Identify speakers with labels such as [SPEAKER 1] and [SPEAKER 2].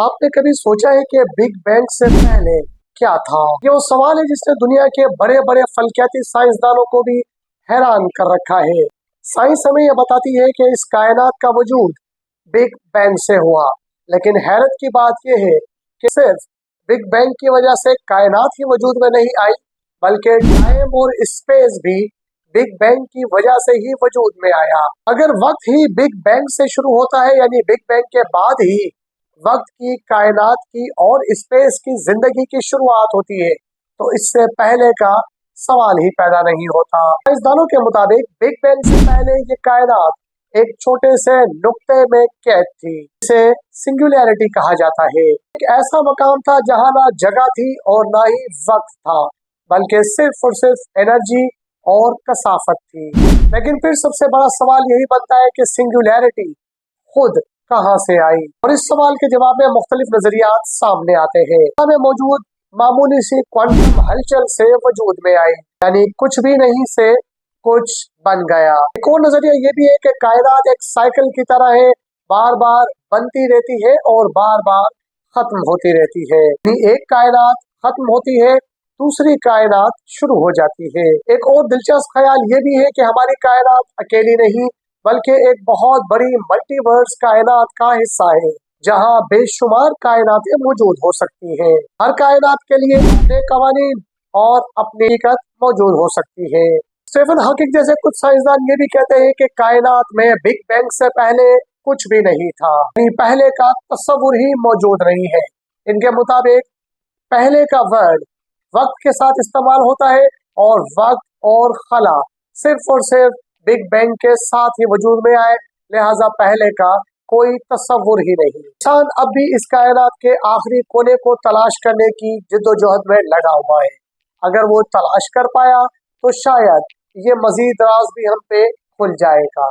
[SPEAKER 1] आपने कभी सोचा है कि बिग बैंग से पहले क्या था? ये वो सवाल है जिसने दुनिया के बड़े बड़े फल्कियाती साइंसदानों को भी हैरान कर रखा है। साइंस हमें यह बताती है कि इस कायनात का वजूद बिग बैंग से हुआ, लेकिन हैरत की बात यह है कि सिर्फ बिग बैंग की वजह से कायनात ही वजूद में नहीं आई, बल्कि टाइम और स्पेस भी बिग बैंग की वजह से ही वजूद में आया। अगर वक्त ही बिग बैंग से शुरू होता है, यानी बिग बैंग के बाद ही वक्त की, कायनात की और स्पेस की जिंदगी की शुरुआत होती है, तो इससे पहले का सवाल ही पैदा नहीं होता। साइंसदानों के मुताबिक बिग बैंग से पहले ये कायनात एक छोटे से नुक्ते में कैद थी, जिसे सिंगुलैरिटी कहा जाता है। एक ऐसा मकाम था जहां ना जगह थी और ना ही वक्त था, बल्कि सिर्फ और सिर्फ एनर्जी और कसाफत थी। लेकिन फिर सबसे बड़ा सवाल यही बनता है कि सिंगुलैरिटी खुद कहां से आई, और इस सवाल के जवाब में मुख्तलिफ नजरियात सामने आते हैं। हमें मौजूद मामूली सी क्वांटम हलचल से वजूद में आई, यानी कुछ भी नहीं से कुछ बन गया। एक और नजरिया ये भी है कि कायनात एक साइकिल की तरह है, बार बार बनती रहती है और बार बार खत्म होती रहती है। एक कायनात खत्म होती है, दूसरी कायनात शुरू हो जाती है। एक और दिलचस्प ख्याल ये भी है कि हमारी कायनात अकेली नहीं, बल्कि एक बहुत बड़ी मल्टीवर्स कायनात का हिस्सा है, जहां बेशुमार कायनातें मौजूद हो सकती हैं। हर कायनात के लिए अपने कवानीन और अपनी हकीकत मौजूद हो सकती है। स्टीफन हॉकिंग जैसे कुछ साइंसदान ये भी कहते हैं कि कायनात में बिग बैंग से पहले कुछ भी नहीं था, पहले का तस्वुर ही मौजूद नहीं है। इनके मुताबिक पहले का वर्ड वक्त के साथ इस्तेमाल होता है, और वक्त और खला सिर्फ और सिर्फ बिग बैंग के साथ ही वजूद में आए, लिहाजा पहले का कोई तस्वुर ही नहीं। इंसान अब भी इस कायनात के आखिरी कोने को तलाश करने की जिद्दोजहद में लगा हुआ है। अगर वो तलाश कर पाया तो शायद ये मजीद राज भी हम पे खुल जाएगा।